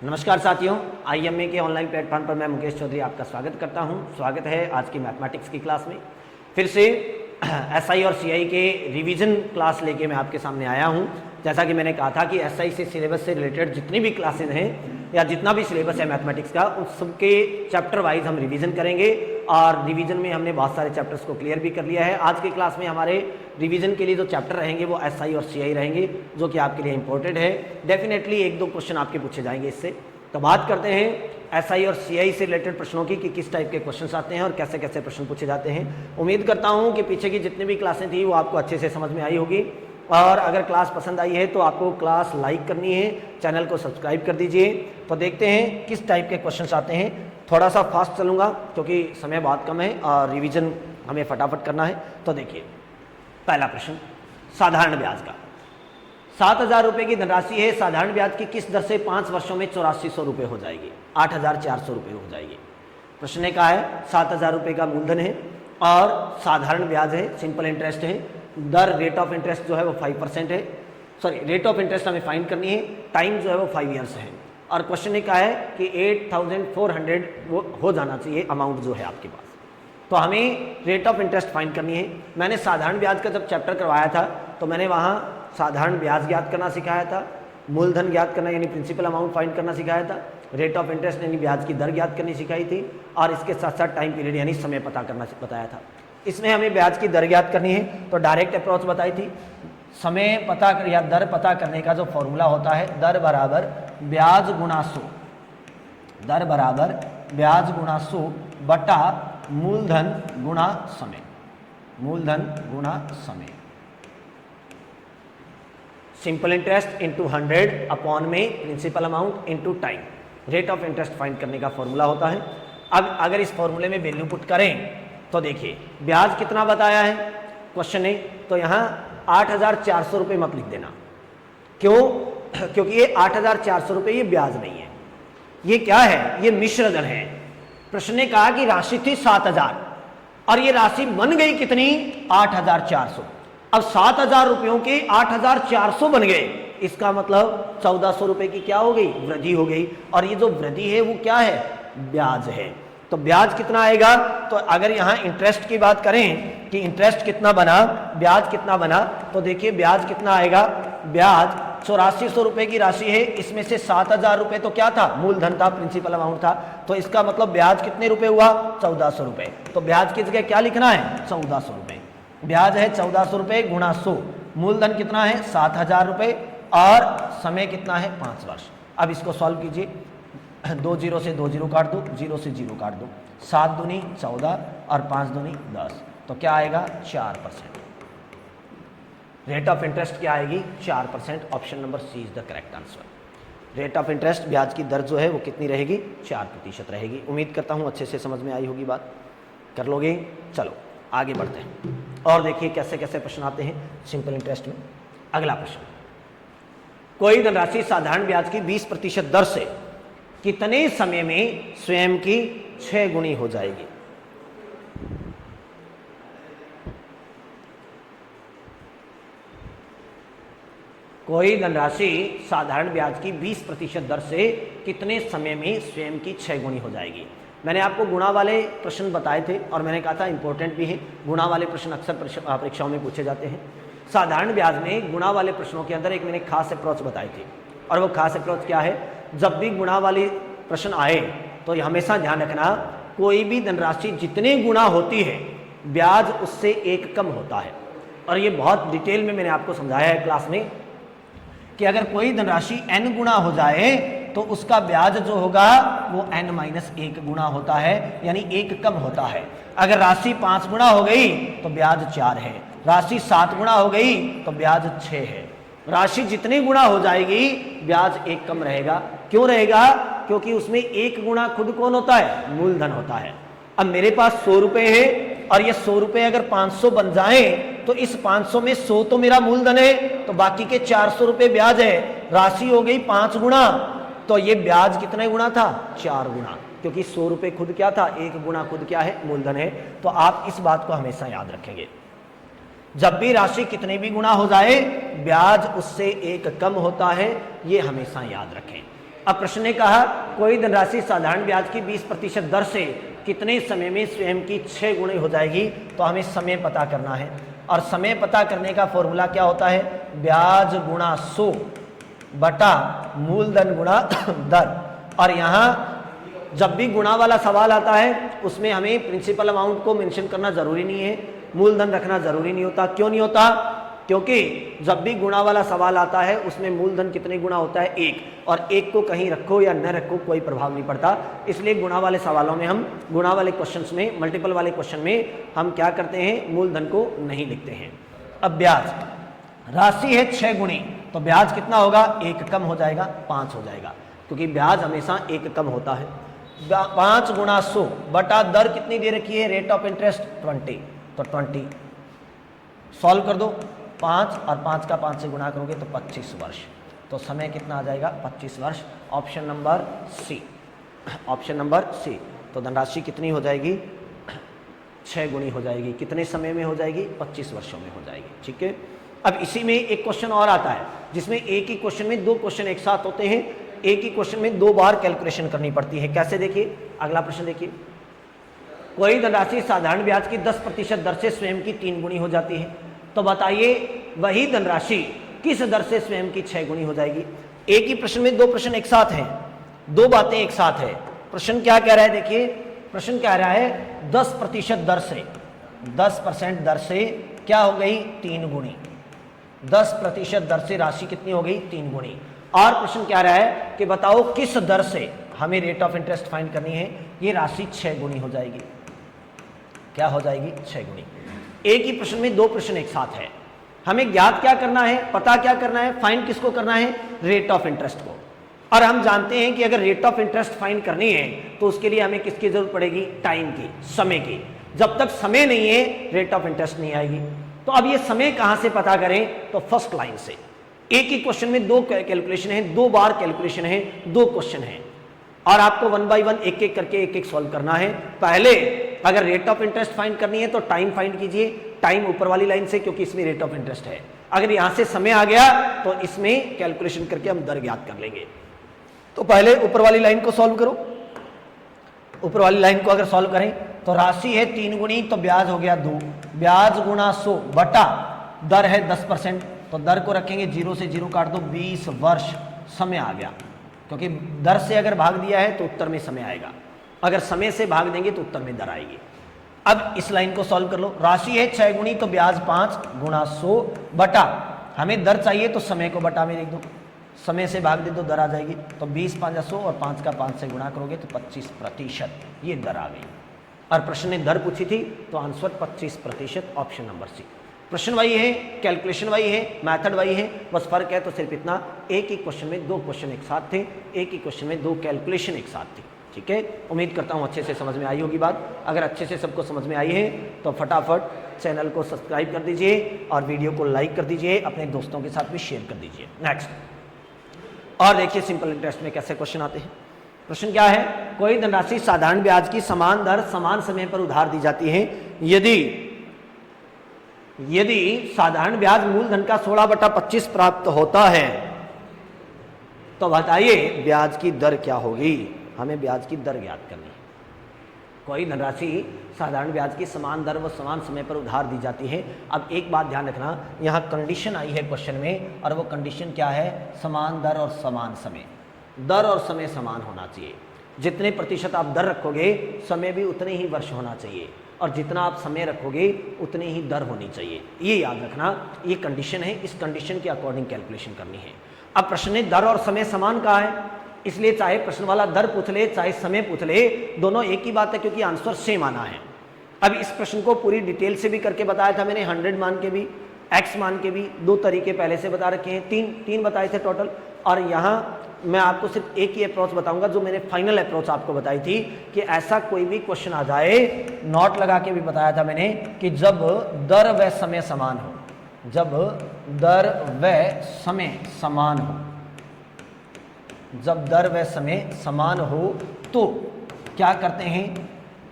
नमस्कार साथियों, आईएमए के ऑनलाइन प्लेटफॉर्म पर मैं मुकेश चौधरी आपका स्वागत करता हूं। स्वागत है आज की मैथमेटिक्स की क्लास में। फिर से एसआई और सीआई के रिवीजन क्लास लेके मैं आपके सामने आया हूं। जैसा कि मैंने कहा था कि एसआई से सिलेबस से रिलेटेड जितनी भी क्लासेज हैं या जितना भी सिलेबस है मैथमेटिक्स का, उस सबके चैप्टर वाइज हम रिवीजन करेंगे और रिवीजन में हमने बहुत सारे चैप्टर्स को क्लियर भी कर लिया है। आज की क्लास में हमारे रिवीजन के लिए जो चैप्टर रहेंगे वो एसआई और सीआई रहेंगे, जो कि आपके लिए इंपॉर्टेंट है। डेफिनेटली एक दो क्वेश्चन आपके पूछे जाएंगे इससे। तो बात करते हैं एसआई और सीआई से रिलेटेड प्रश्नों की कि किस टाइप के क्वेश्चन आते हैं और कैसे कैसे प्रश्न पूछे जाते हैं। उम्मीद करता हूं कि पीछे की जितनी भी क्लासें थी वो आपको अच्छे से समझ में आई होगी, और अगर क्लास पसंद आई है तो आपको क्लास लाइक करनी है, चैनल को सब्सक्राइब कर दीजिए। तो देखते हैं किस टाइप के क्वेश्चंस आते हैं। थोड़ा सा फास्ट चलूँगा क्योंकि समय बहुत कम है और रिवीजन हमें फटाफट करना है। तो देखिए, पहला प्रश्न साधारण ब्याज का। 7,000 रुपये की धनराशि है, साधारण ब्याज की किस दर से 5 वर्षों में 8400 रुपये हो जाएगी? 8,400 रुपये हो जाएगी। प्रश्न ने कहा है 7,000 रुपये का मूलधन है और साधारण ब्याज है, सिंपल इंटरेस्ट है। दर रेट ऑफ इंटरेस्ट जो है वो 5% है। सॉरी, रेट ऑफ इंटरेस्ट हमें फाइंड करनी है। टाइम जो है वो 5 ईयर्स है। और क्वेश्चन ने कहा है कि 8,400 वो हो जाना चाहिए अमाउंट जो है आपके पास। तो हमें रेट ऑफ इंटरेस्ट फाइंड करनी है। मैंने साधारण ब्याज का जब चैप्टर करवाया था तो मैंने वहाँ साधारण ब्याज ज्ञात करना सिखाया था, मूलधन ज्ञात करना यानी प्रिंसिपल अमाउंट फाइंड करना सिखाया था, रेट ऑफ इंटरेस्ट यानी ब्याज की दर ज्ञात करनी सिखाई थी, और इसके साथ साथ टाइम पीरियड यानी समय पता करना बताया था। इसमें हमें ब्याज की दर ज्ञात करनी है तो डायरेक्ट अप्रोच बताई थी। समय पता कर या दर पता करने का जो फॉर्मूला होता है, दर बराबर ब्याज गुणा 100, दर बराबर ब्याज गुणा 100 बटा मूलधन गुणा समय, मूलधन गुणा समय। सिंपल इंटरेस्ट इंटू 100 अपॉन में principal amount into time, rate of interest find करने का फॉर्मूला होता है। अब अगर इस फॉर्मूले में वैल्यू पुट करें तो देखिए ब्याज कितना बताया है क्वेश्चन ने, तो यहाँ 8,400 रुपये मत लिख देना। क्यों? क्योंकि ये 8,400 रुपये ये ब्याज नहीं है, ये क्या है? ये मिश्र धन है। प्रश्न ने कहा कि राशि थी 7,000 और ये राशि बन गई कितनी? 8,400। अब 7,000 रुपयों के 8,400 बन गए, इसका मतलब 1,400 रुपये की क्या हो गई? वृद्धि हो गई। और ये जो वृद्धि है वो क्या है? ब्याज है। तो ब्याज कितना आएगा? तो अगर यहाँ इंटरेस्ट की बात करें कि इंटरेस्ट कितना बना, ब्याज कितना बना, तो देखिए ब्याज कितना आएगा। ब्याज 8400 रुपये की राशि है, इसमें से 7,000 रुपये तो क्या था? मूलधन था, प्रिंसिपल अमाउंट था। तो इसका मतलब ब्याज कितने रुपए हुआ? 1,400 रुपये। तो ब्याज की जगह क्या लिखना है? 1,400 रुपये। ब्याज है 1,400 रुपये गुणा 100, मूलधन कितना है? 7,000 रुपये, और समय कितना है? 5 वर्ष। अब इसको सॉल्व कीजिए। 2 जीरो से 2 जीरो काट दो, 0 से 0 काट दो, 7 दूनी 14 और 5 दूनी 10, तो क्या आएगा? 4%। रेट ऑफ इंटरेस्ट क्या आएगी? 4%। Option number C is the correct answer. Rate of interest, ब्याज की दर जो है वो कितनी रहेगी? 4% रहेगी। उम्मीद करता हूँ अच्छे से समझ में आई होगी बात। कर लोगे? चलो आगे बढ़ते हैं और देखिए कैसे कैसे प्रश्न आते हैं सिंपल इंटरेस्ट में। अगला प्रश्न, कोई धनराशि साधारण ब्याज की 20% दर से कितने समय में स्वयं की 6 गुनी हो जाएगी? कोई धनराशि साधारण ब्याज की 20% दर से कितने समय में स्वयं की 6 गुनी हो जाएगी? मैंने आपको गुणा वाले प्रश्न बताए थे और मैंने कहा था इंपॉर्टेंट भी है। गुणा वाले प्रश्न अक्सर परीक्षाओं में पूछे जाते हैं। साधारण ब्याज में गुणा वाले प्रश्नों के अंदर एक मैंने खास अप्रोच बताई थी, और वो खास अप्रोच क्या है? जब भी गुणा वाले प्रश्न आए तो हमेशा ध्यान रखना, कोई भी धनराशि जितने गुणा होती है ब्याज उससे 1 कम होता है। और ये बहुत डिटेल में मैंने आपको समझाया है क्लास में कि अगर कोई धनराशि n गुणा हो जाए तो उसका ब्याज जो होगा वो n-1 गुणा होता है, यानी 1 कम होता है। अगर राशि 5 गुणा हो गई तो ब्याज 4 है, राशि 7 गुणा हो गई तो ब्याज 6 है। राशि जितनी गुणा हो जाएगी ब्याज 1 कम रहेगा। क्यों रहेगा? क्योंकि उसमें 1 गुणा खुद कौन होता है? मूलधन होता है। अब मेरे पास 100 रुपये है और ये 100 रुपये अगर 500 बन जाए तो इस 500 में 100 तो मेरा मूलधन है, तो बाकी के 400 रुपये ब्याज है। राशि हो गई 5 गुणा, तो ये ब्याज कितने गुणा था? 4 गुणा, क्योंकि 100 रुपये खुद क्या था? 1 गुणा खुद क्या है? मूलधन है। तो आप इस बात को हमेशा याद रखेंगे। जब भी राशि कितने भी गुना हो जाए ब्याज उससे 1 कम होता है, ये हमेशा याद रखें। अब प्रश्न ने कहा कोई धनराशि साधारण ब्याज की 20% दर से कितने समय में स्वयं की 6 गुणी हो जाएगी। तो हमें समय पता करना है और समय पता करने का फॉर्मूला क्या होता है, ब्याज गुणा 100 बटा मूलधन गुणा दर। और यहाँ जब भी गुणा वाला सवाल आता है उसमें हमें प्रिंसिपल अमाउंट को मेंशन करना जरूरी नहीं है, मूलधन रखना जरूरी नहीं होता। क्यों नहीं होता, क्योंकि जब भी गुणा वाला सवाल आता है उसमें मूलधन कितने गुणा होता है, 1, और 1 को कहीं रखो या न रखो कोई प्रभाव नहीं पड़ता। इसलिए गुणा वाले सवालों में हम, गुणा वाले क्वेश्चंस में, मल्टीपल वाले क्वेश्चन में हम क्या करते हैं, मूलधन को नहीं लिखते हैं। अब ब्याज राशि है 6 गुणी, तो ब्याज कितना होगा, 1 कम हो जाएगा, 5 हो जाएगा, क्योंकि ब्याज हमेशा 1 कम होता है। 5 गुणा 100 बटा दर कितनी दे रखी है, रेट ऑफ इंटरेस्ट 20, तो 20 सॉल्व कर दो, 5 और 5 का 5 से गुणा करोगे तो 25 वर्ष। तो समय कितना आ जाएगा, 25 वर्ष। Option number C, option number C. तो धनराशि कितनी हो जाएगी, 6 गुणी हो जाएगी। कितने समय में हो जाएगी, 25 वर्षों में हो जाएगी। ठीक है। अब इसी में एक क्वेश्चन और आता है जिसमें एक ही क्वेश्चन में 2 क्वेश्चन एक साथ होते हैं, एक ही क्वेश्चन में 2 बार कैलकुलेशन करनी पड़ती है। कैसे, देखिए अगला प्रश्न देखिए, कोई धनराशि साधारण ब्याज की 10% दर से स्वयं की 3 गुणी हो जाती है। तो बताइए वही धनराशि किस दर से स्वयं की 6 गुणी हो जाएगी। एक ही प्रश्न में 2 प्रश्न एक साथ हैं, 2 बातें एक साथ है। प्रश्न क्या कह रहा है, देखिए प्रश्न कह रहा है 10% दर से, 10% दर से क्या हो गई, 3 गुणी। 10% दर से राशि कितनी हो गई, 3 गुणी। और प्रश्न क्या रहा है कि बताओ किस दर से हमें रेट ऑफ इंटरेस्ट फाइंड करनी है, ये राशि 6 गुणी हो जाएगी। क्या हो जाएगी, 6 गुणी। एक ही प्रश्न में 2 प्रश्न एक साथ है, हमें ज्ञात क्या करना है, पता क्या करना है, फाइंड किसको करना है, रेट ऑफ इंटरेस्ट को। और हम जानते हैं कि अगर रेट ऑफ इंटरेस्ट फाइंड करनी है तो उसके लिए हमें किसकी जरूरत पड़ेगी, टाइम की, समय की। जब तक समय नहीं है रेट ऑफ इंटरेस्ट नहीं आएगी। तो अब ये समय कहां से पता करें, तो फर्स्ट लाइन से। एक ही क्वेश्चन में 2 कैलकुलेशन है, 2 बार कैलकुलेशन है, 2 क्वेश्चन है, और आपको 1 बाय 1 एक एक करके एक एक सॉल्व करना है। पहले अगर रेट ऑफ इंटरेस्ट फाइंड करनी है तो टाइम फाइंड कीजिए, टाइम ऊपर वाली लाइन से, क्योंकि इसमें रेट ऑफ इंटरेस्ट है। अगर यहां से समय आ गया तो इसमें कैलकुलेशन करके हम दर ज्ञात कर लेंगे। तो पहले ऊपर वाली लाइन को सॉल्व करो। ऊपर वाली लाइन को अगर सॉल्व करें तो राशि है 3 गुणी, तो ब्याज हो गया 2, ब्याज गुणा 100 बटा दर है 10%, तो दर को रखेंगे 0 से 0 काट दो, 20 वर्ष समय आ गया, क्योंकि दर से अगर भाग दिया है तो उत्तर में समय आएगा, अगर समय से भाग देंगे तो उत्तर में दर आएगी। अब इस लाइन को सॉल्व कर लो। राशि है 6 गुणी, तो ब्याज 5 गुणा 100 बटा, हमें दर चाहिए तो समय को बटा में लिख दो, समय से भाग दे दो, दर आ जाएगी। तो 20 5 100 और 5 का 5 से गुणा करोगे तो 25%, ये दर आ गई। और प्रश्न ने दर पूछी थी तो आंसर 25%, ऑप्शन नंबर सी। प्रश्न वही है, कैलकुलेशन वही है, मेथड वही है, बस फर्क है तो सिर्फ इतना, एक ही क्वेश्चन में 2 क्वेश्चन एक साथ थे, एक ही क्वेश्चन में 2 कैलकुलेशन एक साथ थी। ठीक है, उम्मीद करता हूँ अच्छे से समझ में आई होगी बात। अगर अच्छे से सबको समझ में आई है तो फटाफट चैनल को सब्सक्राइब कर दीजिए और वीडियो को लाइक कर दीजिए, अपने दोस्तों के साथ भी शेयर कर दीजिए। नेक्स्ट, और देखिए सिंपल इंटरेस्ट में कैसे क्वेश्चन आते हैं। प्रश्न क्या है, कोई धनराशि साधारण ब्याज की समान दर समान समय पर उधार दी जाती है, यदि साधारण ब्याज मूलधन का 16/25 प्राप्त होता है तो बताइए ब्याज की दर क्या होगी। हमें ब्याज की दर ज्ञात करनी है। कोई धनराशि साधारण ब्याज की समान दर व समान समय पर उधार दी जाती है। अब एक बात ध्यान रखना, यहाँ कंडीशन आई है क्वेश्चन में, और वो कंडीशन क्या है, समान दर और समान समय। दर और समय समान होना चाहिए। जितने प्रतिशत आप दर रखोगे समय भी उतने ही वर्ष होना चाहिए, और जितना आप समय रखोगे उतनी ही दर होनी चाहिए। ये याद रखना, ये कंडीशन है, इस कंडीशन के अकॉर्डिंग कैलकुलेशन करनी है। अब प्रश्न ने दर और समय समान कहा है, इसलिए चाहे प्रश्न वाला दर पूछ ले चाहे समय पूछ ले, दोनों एक ही बात है, क्योंकि आंसर सेम आना है। अब इस प्रश्न को पूरी डिटेल से भी करके बताया था मैंने, 100 मान के भी, x मान के भी, 2 तरीके पहले से बता रखे हैं, तीन बताए थे टोटल। और यहाँ मैं आपको सिर्फ एक ही अप्रोच बताऊंगा, जो मैंने फाइनल अप्रोच आपको बताई थी, कि ऐसा कोई भी क्वेश्चन आ जाए, नोट लगा के भी बताया था मैंने, कि जब दर व समय समान हो, जब दर व समय समान हो, जब दर व समय समान हो तो क्या करते हैं,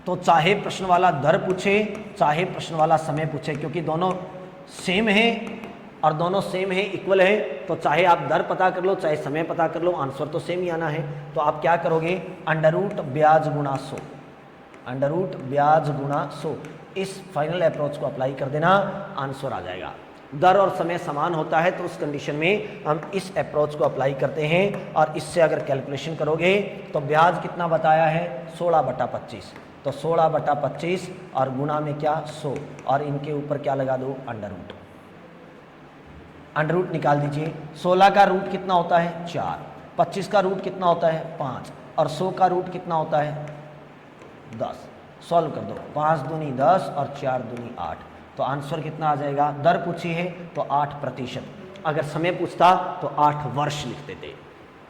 तो चाहे प्रश्न वाला दर पूछे चाहे प्रश्न वाला समय पूछे, क्योंकि दोनों सेम है और दोनों सेम है, इक्वल है, तो चाहे आप दर पता कर लो चाहे समय पता कर लो, आंसर तो सेम ही आना है। तो आप क्या करोगे, अंडर रूट ब्याज गुणा 100, अंडर रूट ब्याज गुणा 100, इस फाइनल अप्रोच को अप्लाई कर देना, आंसर आ जाएगा। दर और समय समान होता है तो उस कंडीशन में हम इस अप्रोच को अप्लाई करते हैं और इससे अगर कैलकुलेशन करोगे तो ब्याज कितना बताया है 16/25, तो 16/25 और गुणा में क्या 100 और इनके ऊपर क्या लगा दो अंडर रूट, अंडर रूट निकाल दीजिए। 16 का रूट कितना होता है 4, 25 का रूट कितना होता है 5 और 100 का रूट कितना होता है 10। सॉल्व कर दो, 5 दूनी 10 और 4 दूनी 8, तो आंसर कितना आ जाएगा। दर पूछी है तो 8%, अगर समय पूछता तो 8 वर्ष लिख देते,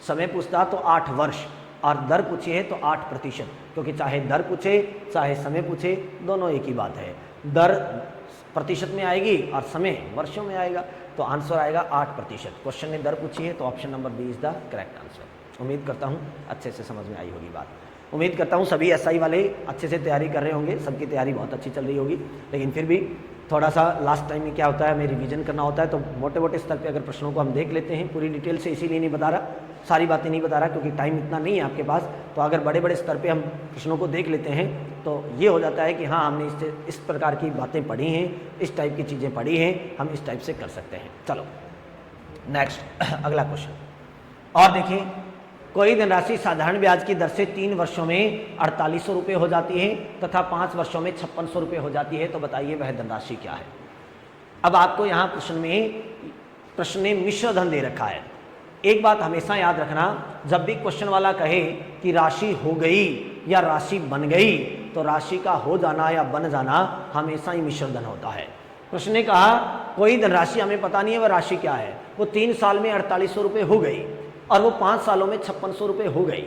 समय पूछता तो 8 वर्ष और दर पूछी है तो 8%, क्योंकि चाहे दर पूछे चाहे समय पूछे दोनों एक ही बात है, दर प्रतिशत में आएगी और समय वर्षों में आएगा, तो आंसर आएगा 8%। क्वेश्चन ने दर पूछी है तो option number B is the correct answer. उम्मीद करता हूँ अच्छे से समझ में आई होगी बात। उम्मीद करता हूँ सभी एसआई वाले अच्छे से तैयारी कर रहे होंगे, सबकी तैयारी बहुत अच्छी चल रही होगी, लेकिन फिर भी थोड़ा सा लास्ट टाइम में क्या होता है हमें रिवीजन करना होता है, तो मोटे मोटे स्तर पे अगर प्रश्नों को हम देख लेते हैं, पूरी डिटेल से इसीलिए नहीं बता रहा, सारी बातें नहीं बता रहा क्योंकि टाइम इतना नहीं है आपके पास, तो अगर बड़े बड़े स्तर पे हम प्रश्नों को देख लेते हैं तो ये हो जाता है कि हाँ हमने इस प्रकार की बातें पढ़ी हैं, इस टाइप की चीज़ें पढ़ी हैं, हम इस टाइप से कर सकते हैं। चलो नेक्स्ट अगला क्वेश्चन और देखिए, कोई धनराशि साधारण ब्याज की दर से 3 वर्षों में 4800 रुपये हो जाती है तथा 5 वर्षों में 5600 रुपये हो जाती है, तो बताइए वह धनराशि क्या है। अब आपको यहाँ प्रश्न में मिश्र धन दे रखा है। एक बात हमेशा याद रखना, जब भी क्वेश्चन वाला कहे कि राशि हो गई या राशि बन गई, तो राशि का हो जाना या बन जाना हमेशा ही मिश्र धन होता है। प्रश्न ने कहा कोई धनराशि हमें पता नहीं है वह राशि क्या है, वो 3 साल में 4800 रुपये हो गई और वो 5 सालों में 5600 रुपये हो गई,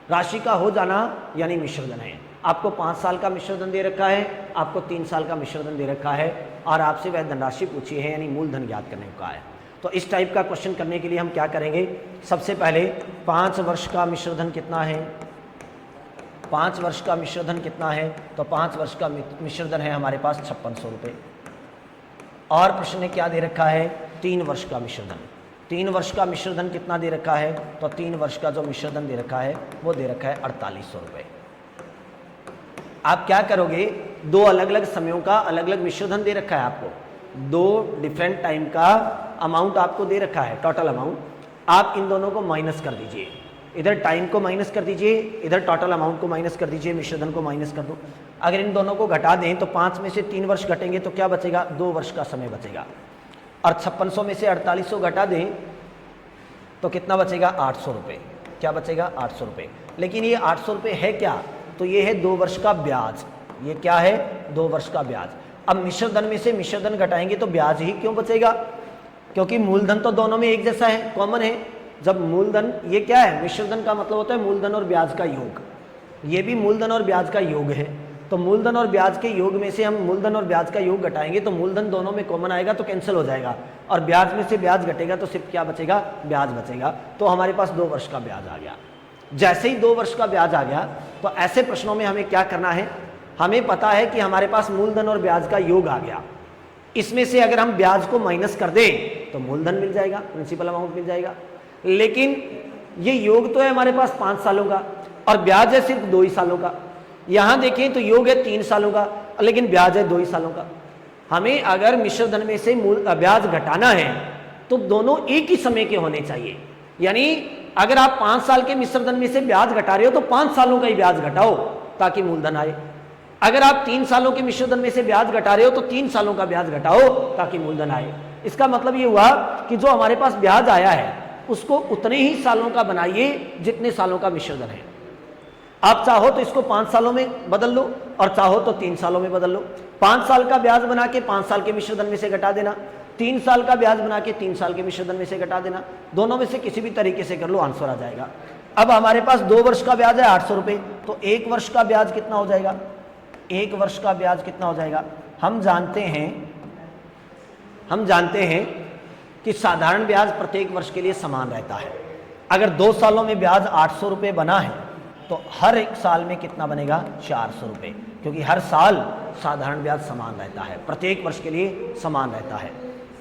राशि का हो जाना यानी मिश्र धन है। आपको 5 साल का मिश्र धन दे रखा है, आपको 3 साल का मिश्र धन दे रखा है और आपसे वह धनराशि पूछी है यानी मूलधन ज्ञात करने को कहा है। तो इस टाइप का क्वेश्चन करने के लिए हम क्या करेंगे, सबसे पहले 5 वर्ष का मिश्र धन कितना है, 5 वर्ष का मिश्र धन कितना है, तो 5 वर्ष का मिश्र धन है हमारे पास 5600 रुपये। और प्रश्न ने क्या दे रखा है 3 वर्ष का मिश्र धन, 3 वर्ष का मिश्र धन कितना दे रखा है, तो 3 वर्ष का जो मिश्र धन दे रखा है वो दे रखा है 4800 रुपये। आप क्या करोगे, 2 अलग अलग समयों का अलग अलग मिश्र धन दे रखा है आपको, 2 डिफरेंट टाइम का अमाउंट आपको दे रखा है, टोटल अमाउंट। आप इन दोनों को माइनस कर दीजिए, इधर टाइम को माइनस कर दीजिए, इधर टोटल अमाउंट को माइनस कर दीजिए, मिश्र धन को माइनस कर दो। अगर इन दोनों को घटा दें तो 5 में से 3 वर्ष घटेंगे तो क्या बचेगा, 2 वर्ष का समय बचेगा। और 5600 में से 4800 घटा दें तो कितना बचेगा 800 रुपये, क्या बचेगा 800 रुपये। लेकिन ये 800 रुपये है क्या, तो ये है 2 वर्ष का ब्याज, ये क्या है 2 वर्ष का ब्याज। अब मिश्र धन में से मिश्र धन घटाएंगे तो ब्याज ही क्यों बचेगा, क्योंकि मूलधन तो दोनों में एक जैसा है, कॉमन है। जब मूलधन, ये क्या है मिश्र धन का मतलब होता है मूलधन और ब्याज का योग, ये भी मूलधन और ब्याज का योग है। तो मूलधन और ब्याज के योग में से हम मूलधन और ब्याज का योग घटाएंगे तो मूलधन दोनों में कॉमन आएगा तो कैंसिल हो जाएगा, और ब्याज में से ब्याज घटेगा तो सिर्फ क्या बचेगा, ब्याज बचेगा। तो हमारे पास 2 वर्ष का ब्याज आ गया। जैसे ही 2 वर्ष का ब्याज आ गया तो ऐसे प्रश्नों में हमें क्या करना है, हमें पता है कि हमारे पास मूलधन और ब्याज का योग आ गया, इसमें से अगर हम ब्याज को माइनस कर दें तो मूलधन मिल जाएगा, प्रिंसिपल अमाउंट मिल जाएगा। लेकिन ये योग तो है हमारे पास 5 सालों का और ब्याज है सिर्फ 2 ही सालों का। यहां देखें तो योग है 3 सालों का लेकिन ब्याज है 2 ही सालों का। हमें अगर मिश्र धन में से ब्याज घटाना है तो दोनों एक ही समय के होने चाहिए, यानी अगर आप 5 साल के मिश्र धन में से ब्याज घटा रहे हो तो 5 सालों का ही ब्याज घटाओ ताकि मूलधन आए। अगर आप 3 सालों के मिश्र धन में से ब्याज घटा रहे हो तो 3 सालों का ब्याज घटाओ ताकि मूलधन आए। इसका मतलब ये हुआ कि जो हमारे पास ब्याज आया है उसको उतने ही सालों का बनाइए जितने सालों का मिश्र धन है। आप चाहो तो इसको 5 सालों में बदल लो और चाहो तो 3 सालों में बदल लो। 5 साल का ब्याज बना के 5 साल के मिश्र धन में से घटा देना, 3 साल का ब्याज बना के 3 साल के मिश्र धन में से घटा देना, दोनों में से किसी भी तरीके से कर लो, आंसर आ जाएगा। अब हमारे पास 2 वर्ष का ब्याज है 800 रुपये, तो 1 वर्ष का ब्याज कितना हो जाएगा, 1 वर्ष का ब्याज कितना हो जाएगा। हम जानते हैं कि साधारण ब्याज प्रत्येक वर्ष के लिए समान रहता है। अगर 2 सालों में ब्याज 800 रुपये बना है तो हर एक साल में कितना बनेगा 400 रुपये, क्योंकि हर साल साधारण ब्याज समान रहता है, प्रत्येक वर्ष के लिए समान रहता है।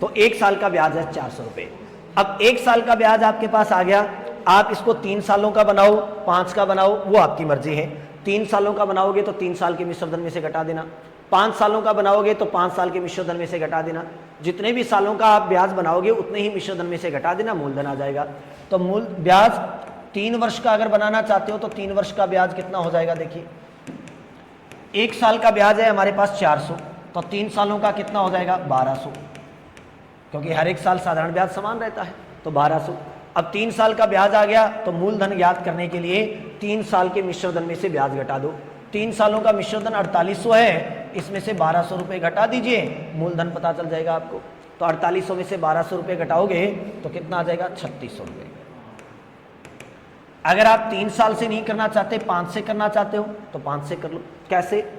तो 1 साल का ब्याज है 400 रुपये। अब 1 साल का ब्याज आपके पास आ गया, आप इसको 3 सालों का बनाओ, 5 का बनाओ, वो आपकी मर्जी है। 3 सालों का बनाओगे तो 3 साल के मिश्र धन में से घटा देना, 5 सालों का बनाओगे तो 5 साल के मिश्र धन में से घटा देना। जितने भी सालों का आप ब्याज बनाओगे उतने ही मिश्र धन में से घटा देना, मूलधन आ जाएगा। तो मूल ब्याज 3 वर्ष का अगर बनाना चाहते हो तो 3 वर्ष का ब्याज कितना हो जाएगा, देखिए 1 साल का ब्याज है हमारे पास 400, तो 3 सालों का कितना हो जाएगा 1200, क्योंकि हर एक साल साधारण ब्याज समान रहता है, तो 1200। अब 3 साल का ब्याज आ गया, तो मूलधन ज्ञात करने के लिए 3 साल के मिश्र धन में से ब्याज घटा दो। 3 सालों का मिश्र धन 4800 है, इसमें से 1200 रुपये घटा दीजिए, मूलधन पता चल जाएगा आपको। तो 4800 में से 1200 रुपये घटाओगे तो कितना आ जाएगा 3600 रुपये। अगर आप 3 साल से नहीं करना चाहते, 5 से करना चाहते हो तो 5 से कर लो। कैसे?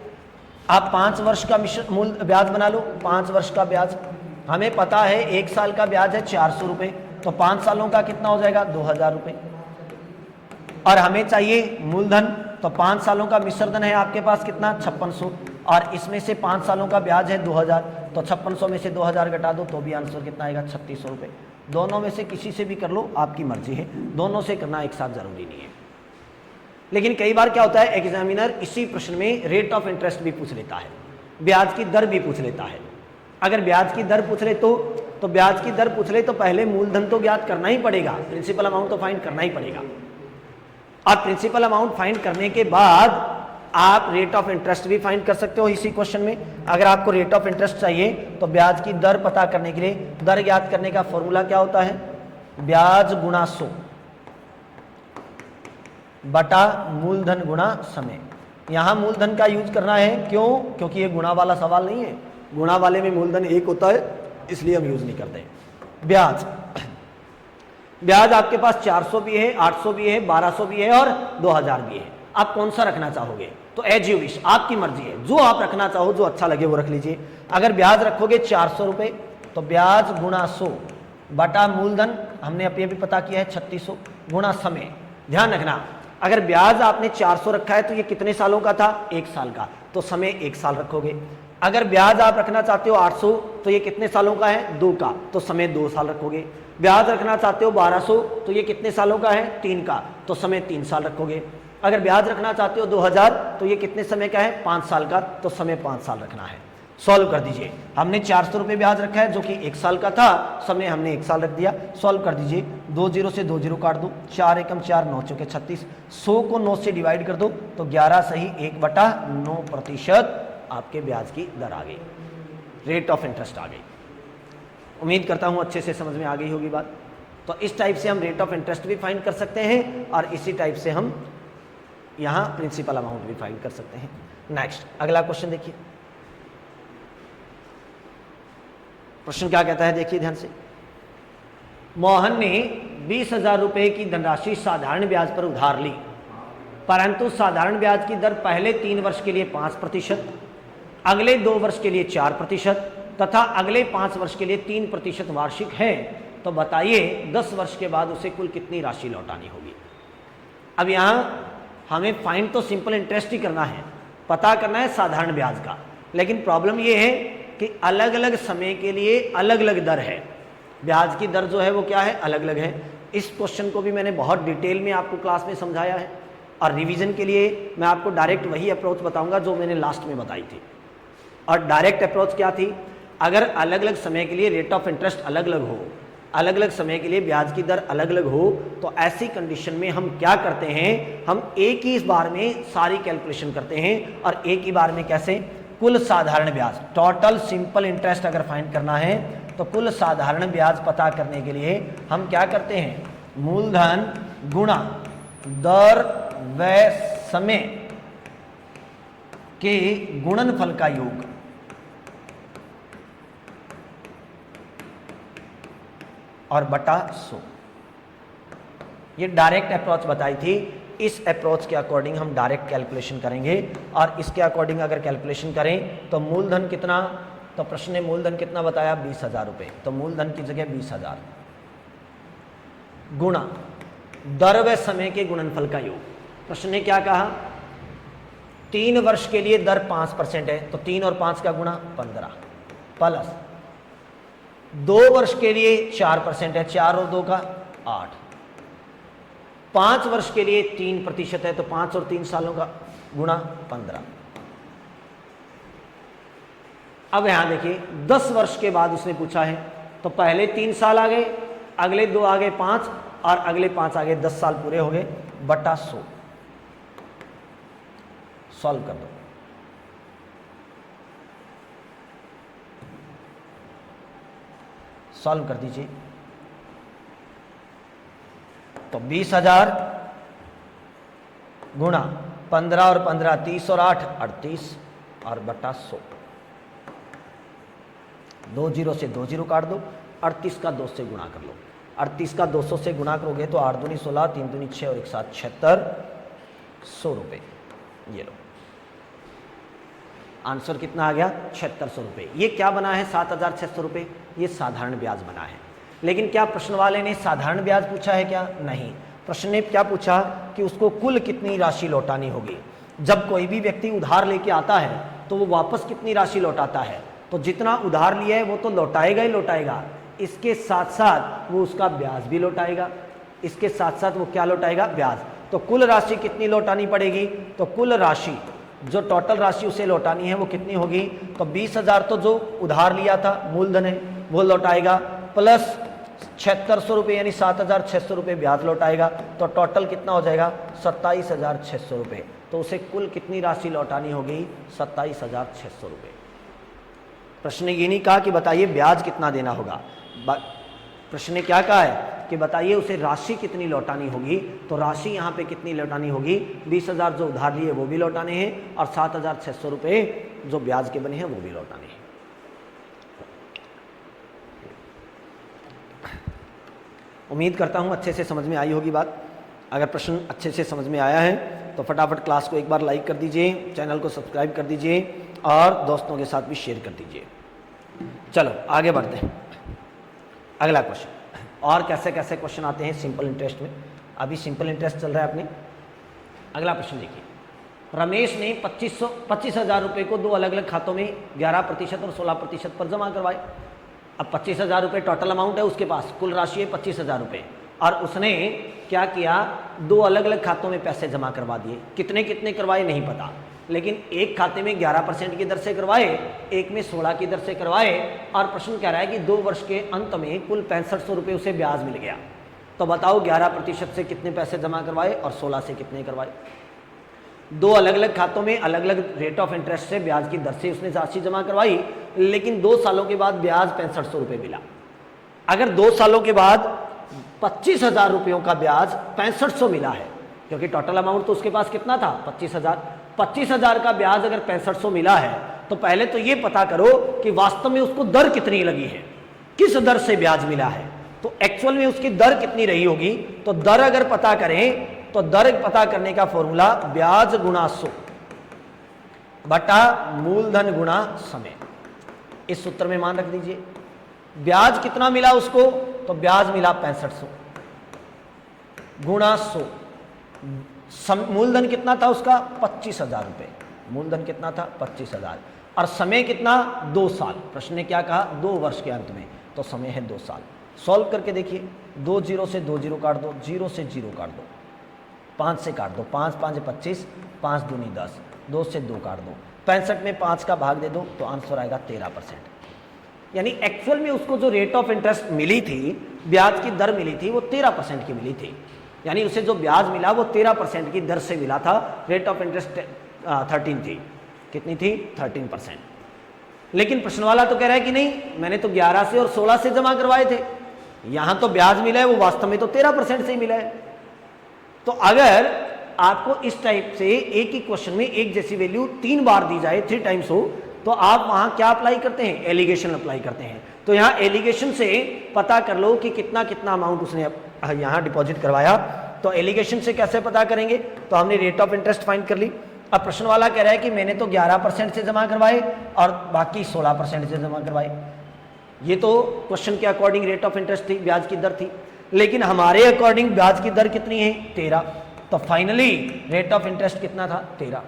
आप 5 वर्ष का मूल ब्याज बना लो। 5 वर्ष का ब्याज हमें पता है 1 साल का ब्याज है 400 रुपये, तो 5 सालों का कितना हो जाएगा 2000 रुपये। और हमें चाहिए मूलधन, तो 5 सालों का मिश्र धन है आपके पास कितना 5600, और इसमें से 5 सालों का ब्याज है 2000, तो 5600 में से 2000 घटा दो तो भी आंसर कितना आएगा 3600 रुपये। दोनों में से किसी से भी कर लो, आपकी मर्जी है, दोनों से करना एक साथ जरूरी नहीं है। लेकिन कई बार क्या होता है, एग्जामिनर इसी प्रश्न में रेट ऑफ इंटरेस्ट भी पूछ लेता है, ब्याज की दर भी पूछ लेता है। अगर ब्याज की दर पूछ ले तो ब्याज की दर पूछ ले तो पहले मूलधन तो ज्ञात करना ही पड़ेगा, प्रिंसिपल अमाउंट तो फाइंड करना ही पड़ेगा, और प्रिंसिपल अमाउंट फाइंड करने के बाद आप रेट ऑफ इंटरेस्ट भी फाइंड कर सकते हो इसी क्वेश्चन में। अगर आपको रेट ऑफ इंटरेस्ट चाहिए तो ब्याज की दर पता करने के लिए दर ज्ञात करने का फॉर्मूला क्या होता है, ब्याज गुणा 100 बटा मूलधन गुणा समय। यहां मूलधन का यूज करना है, क्यों? क्योंकि ये गुणा वाला सवाल नहीं है, गुणा वाले में मूलधन 1 होता है, इसलिए हम यूज नहीं करते। ब्याज आपके पास 400 भी है, 800 भी है, 1200 भी है और 2000 भी है। आप कौन सा रखना चाहोगे? तो एज यू विश, आपकी मर्जी है, जो आप रखना चाहो, जो अच्छा लगे वो रख लीजिए। अगर ब्याज रखोगे 400 रुपये तो ब्याज गुणा 100 बटा मूलधन हमने अभी भी पता किया है 3600 गुणा समय। ध्यान रखना, अगर ब्याज आपने 400 रखा है तो ये कितने सालों का था 1 साल का, तो समय 1 साल रखोगे। अगर ब्याज आप रखना चाहते हो 800 तो ये कितने सालों का है 2 का, तो समय 2 साल रखोगे। ब्याज रखना चाहते हो 1200 तो ये कितने सालों का है 3 का, तो समय 3 साल रखोगे। अगर ब्याज रखना चाहते हो 2000 तो ये कितने समय का है 5 साल का, तो समय 5 साल रखना है। सॉल्व कर दीजिए, हमने 400 रुपये ब्याज रखा है जो कि 1 साल का था, समय हमने 1 साल रख दिया। सॉल्व कर दीजिए, 2 0 से 2 0 काट दो, 4 एकम 4 9 चौके 36, 100 को 9 से डिवाइड कर दो तो 11 सही 1/9% आपके ब्याज की दर आ गई, रेट ऑफ इंटरेस्ट आ गई। उम्मीद करता हूँ अच्छे से समझ में आ गई होगी बात। तो इस टाइप से हम रेट ऑफ इंटरेस्ट भी फाइंड कर सकते हैं और इसी टाइप से हम यहाँ प्रिंसिपल अमाउंट भी फाइंड कर सकते हैं। नेक्स्ट अगला क्वेश्चन देखिए, प्रश्न क्या कहता है, देखिए ध्यान से। मोहन ने 20,000 रुपए की धनराशि साधारण ब्याज पर उधार ली, परंतु साधारण ब्याज की दर पहले 3 वर्ष के लिए 5%, अगले 2 वर्ष के लिए 4% तथा अगले 5 वर्ष के लिए 3% वार्षिक है। तो बताइए 10 वर्ष के बाद उसे कुल कितनी राशि लौटानी होगी। अब यहाँ हमें फाइंड तो सिंपल इंटरेस्ट ही करना है, पता करना है साधारण ब्याज का, लेकिन प्रॉब्लम ये है कि अलग अलग समय के लिए अलग अलग दर है, ब्याज की दर जो है वो क्या है अलग अलग है। इस क्वेश्चन को भी मैंने बहुत डिटेल में आपको क्लास में समझाया है और रिवीजन के लिए मैं आपको डायरेक्ट वही अप्रोच बताऊंगा जो मैंने लास्ट में बताई थी। और डायरेक्ट अप्रोच क्या थी, अगर अलग अलग समय के लिए रेट ऑफ इंटरेस्ट अलग अलग हो, अलग अलग समय के लिए ब्याज की दर अलग अलग हो, तो ऐसी कंडीशन में हम क्या करते हैं, हम एक ही बार में सारी कैलकुलेशन करते हैं और एक ही बार में कैसे, कुल साधारण ब्याज, टोटल सिंपल इंटरेस्ट अगर फाइंड करना है तो कुल साधारण ब्याज पता करने के लिए हम क्या करते हैं, मूलधन गुणा दर व समय के गुणनफल का योग और बटा 100। ये डायरेक्ट अप्रोच बताई थी, इस अप्रोच के अकॉर्डिंग हम डायरेक्ट कैलकुलेशन करेंगे और इसके अकॉर्डिंग अगर कैलकुलेशन करें तो मूलधन कितना, तो प्रश्न ने मूलधन कितना बताया 20,000 रुपये, तो मूलधन की जगह 20,000 गुणा दर व समय के गुणनफल का योग। प्रश्न ने क्या कहा, 3 वर्ष के लिए दर 5% है, तो 3 और 5 का गुणा 15 प्लस 2 वर्ष के लिए 4% है, 4 और 2 का 8। 5 वर्ष के लिए 3% है, तो 5 और 3 सालों का गुणा 15। अब यहां देखिए 10 वर्ष के बाद उसने पूछा है, तो पहले 3 साल आ गए, अगले 2 आ गए 5 और अगले 5 आ गए, 10 साल पूरे हो गए बटा 100। सॉल्व कर दो। सॉल्व कर दीजिए। तो 20,000 गुणा 15 और 15 30 और 8 38 और बटा 100। 2 जीरो से 2 जीरो काट दो, 38 का 2 से गुणा कर लो। 38 का 200 से गुणा करोगे तो 8 दूनी 16, 3 दूनी 6 और 1 7 76, 100 रुपये। ये लो आंसर कितना आ गया, 7600 रुपये। ये क्या बना है 7600 रुपये, ये साधारण ब्याज बना है। लेकिन क्या प्रश्न वाले ने साधारण ब्याज पूछा है क्या? नहीं। प्रश्न ने क्या पूछा कि उसको कुल कितनी राशि लौटानी होगी। जब कोई भी व्यक्ति उधार लेके आता है तो वो वापस कितनी राशि लौटाता है, तो जितना उधार लिया है वो तो लौटाएगा ही लौटाएगा, इसके साथ साथ वो उसका ब्याज भी लौटाएगा। इसके साथ साथ वो क्या लौटाएगा, ब्याज। तो कुल राशि कितनी लौटानी पड़ेगी, तो कुल राशि जो टोटल राशि उसे लौटानी है वो कितनी होगी, तो 20,000 तो जो उधार लिया था मूलधन है वो लौटाएगा, प्लस 7600 रुपये यानी 7600 रुपये ब्याज लौटाएगा। तो टोटल कितना हो जाएगा, 27,600 रुपये। तो उसे कुल कितनी राशि लौटानी होगी, 27,600 रुपये। प्रश्न ने ये नहीं कहा कि बताइए ब्याज कितना देना होगा, प्रश्न ने क्या कहा है कि बताइए उसे राशि कितनी लौटानी होगी। तो राशि यहाँ पे कितनी लौटानी होगी, 20,000 जो उधार लिए वो भी लौटाने हैं और 7,600 रुपये जो ब्याज के बने हैं वो भी लौटाने हैं। उम्मीद करता हूँ अच्छे से समझ में आई होगी बात। अगर प्रश्न अच्छे से समझ में आया है तो फटाफट क्लास को एक बार लाइक कर दीजिए, चैनल को सब्सक्राइब कर दीजिए और दोस्तों के साथ भी शेयर कर दीजिए। चलो आगे बढ़ते हैं। अगला क्वेश्चन, और कैसे कैसे क्वेश्चन आते हैं सिंपल इंटरेस्ट में। अभी सिंपल इंटरेस्ट चल रहा है अपने। अगला प्रश्न देखिए, रमेश ने 25,000 रुपये को 2 अलग अलग खातों में 11% और 16% पर जमा करवाए। अब 25,000 रुपये टोटल अमाउंट है उसके पास, कुल राशि है 25,000 रुपये, और उसने क्या किया, 2 अलग अलग खातों में पैसे जमा करवा दिए। कितने कितने करवाए नहीं पता, लेकिन एक खाते में 11% की दर से करवाए, एक में 16 की दर से करवाए, और प्रश्न कह रहा है कि 2 वर्ष के अंत में कुल 6500 रुपये उसे ब्याज मिल गया। तो बताओ 11% से कितने पैसे जमा करवाए और 16 से कितने करवाए। 2 अलग अलग खातों में अलग अलग रेट ऑफ इंटरेस्ट से ब्याज की दर से उसने राशि जमा करवाई, लेकिन 2 सालों के बाद ब्याज 6500 रुपये मिला। अगर 2 सालों के बाद 25,000 रुपयों का ब्याज 6500 मिला है, क्योंकि टोटल अमाउंट तो उसके पास कितना था 25,000 का ब्याज अगर 6500 मिला है, तो पहले तो ये पता करो कि वास्तव में उसको दर कितनी लगी है, किस दर से ब्याज मिला है। तो एक्चुअल में उसकी दर कितनी रही होगी, तो दर अगर पता करें तो दर पता करने का फॉर्मूला ब्याज गुणा 100 बटा मूलधन गुणा समय। इस सूत्र में मान रख दीजिए। ब्याज कितना मिला उसको, तो ब्याज मिला 6500 गुणा 100। मूलधन कितना था उसका 25,000 रुपये, मूलधन कितना था 25,000, और समय कितना 2 साल। प्रश्न ने क्या कहा 2 वर्ष के अंत में, तो समय है 2 साल। सॉल्व करके देखिए, 2 जीरो से 2 जीरो काट दो, 0 से 0 काट दो, 5 से काट दो, 5 5 25, 5 दूनी 10, 2 से 2 काट दो, 65 में 5 का भाग दे दो तो आंसर आएगा 13%। यानी एक्चुअल में उसको जो रेट ऑफ इंटरेस्ट मिली थी, ब्याज की दर मिली थी, वो 13% की मिली थी। यानी उसे जो ब्याज मिला वो 13% की दर से मिला था। रेट ऑफ इंटरेस्ट 13 थी, कितनी थी 13%। लेकिन प्रश्न वाला तो कह रहा है कि नहीं, मैंने तो 11 से और 16 से जमा करवाए थे, यहां तो ब्याज मिला है वो वास्तव में तो 13% से ही मिला है। तो अगर आपको इस टाइप से एक ही क्वेश्चन में एक जैसी वैल्यू 3 बार दी जाए, 3 टाइम्स हो, तो आप वहां क्या अप्लाई करते हैं, एलिगेशन अप्लाई करते हैं। तो यहां एलिगेशन से पता कर लो कि कितना कितना अमाउंट उसने यहां डिपॉजिट करवाया। तो एलिगेशन से कैसे पता करेंगे, तो हमने रेट ऑफ इंटरेस्ट फाइंड कर ली। अब प्रश्न वाला कह रहा है कि मैंने तो 11% से जमा करवाए और बाकी 16% से जमा करवाए। ये तो क्वेश्चन के अकॉर्डिंग रेट ऑफ इंटरेस्ट थी, ब्याज की दर थी, लेकिन हमारे अकॉर्डिंग ब्याज की दर कितनी है 13। तो फाइनली रेट ऑफ इंटरेस्ट कितना था 13,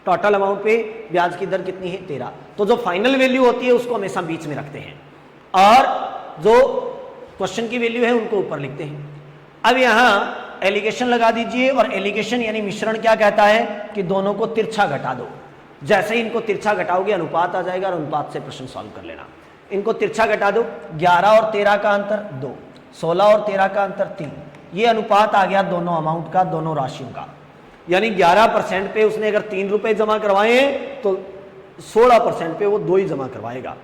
टोटल अमाउंट पे ब्याज की दर कितनी है 13। तो जो फाइनल वैल्यू होती है उसको हमेशा बीच में रखते हैं, और जो क्वेश्चन की वैल्यू है उनको ऊपर लिखते हैं। अब यहाँ एलिगेशन लगा दीजिए, और एलिगेशन यानी मिश्रण क्या कहता है कि दोनों को तिरछा घटा दो। जैसे ही इनको तिरछा घटाओगे अनुपात आ जाएगा, और अनुपात से प्रश्न सॉल्व कर लेना। इनको तिरछा घटा दो, 11 और 13 का अंतर 2, 16 और 13 का अंतर 3, ये अनुपात आ गया दोनों अमाउंट का, दोनों राशियों का। यानी 11% पे उसने अगर 3 रुपए जमा करवाए हैं तो 16% पे वो 2 ही जमा करवाएगा।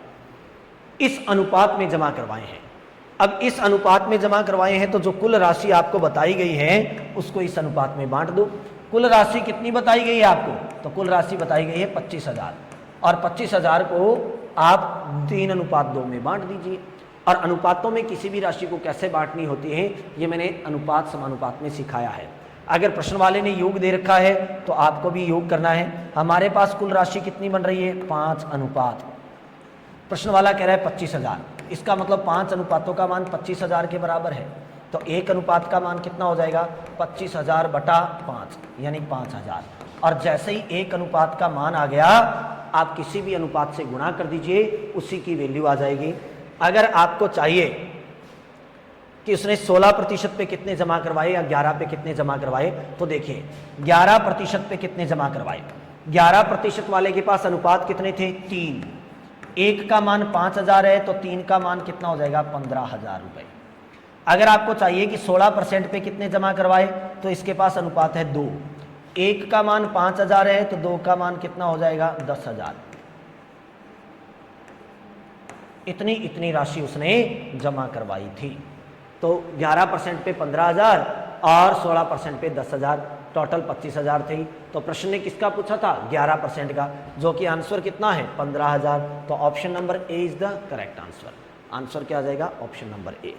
इस अनुपात में जमा करवाए हैं। अब इस अनुपात में जमा करवाए हैं तो जो कुल राशि आपको बताई गई है उसको इस अनुपात में बांट दो। कुल राशि कितनी बताई गई है आपको? तो कुल राशि बताई गई है 25,000, और 25,000 को आप 3:2 में बांट दीजिए। और अनुपातों में किसी भी राशि को कैसे बांटनी होती है ये मैंने अनुपात समानुपात में सिखाया है। अगर प्रश्न वाले ने योग दे रखा है तो आपको भी योग करना है। हमारे पास कुल राशि कितनी बन रही है? 5 अनुपात। प्रश्न वाला कह रहा है 25,000, इसका मतलब 5 अनुपातों का मान 25,000 के बराबर है। तो 1 अनुपात का मान कितना हो जाएगा? 25,000 बटा 5 यानी 5,000। और जैसे ही 1 अनुपात का मान आ गया आप किसी भी अनुपात से गुणा कर दीजिए, उसी की वैल्यू आ जाएगी। अगर आपको चाहिए कि उसने 16% पे कितने जमा करवाए या 11 पे कितने जमा करवाए, तो देखिए 11% पे कितने जमा करवाए। 11% वाले के पास अनुपात कितने थे? 3। 1 का मान 5,000 है तो 3 का मान कितना हो जाएगा? 15,000 रुपए। अगर आपको चाहिए कि 16% पे कितने जमा करवाए, तो इसके पास अनुपात है 2। 1 का मान 5,000 है तो 2 का मान कितना हो जाएगा? 10,000। इतनी राशि उसने जमा करवाई थी। तो 11% पे 15,000 और 16% पे 10,000, टोटल 25,000 थी। तो प्रश्न ने किसका पूछा था? 11% का, जो कि आंसर कितना है? 15,000। तो option number A is the correct answer. Answer क्या आ जाएगा? Option number A.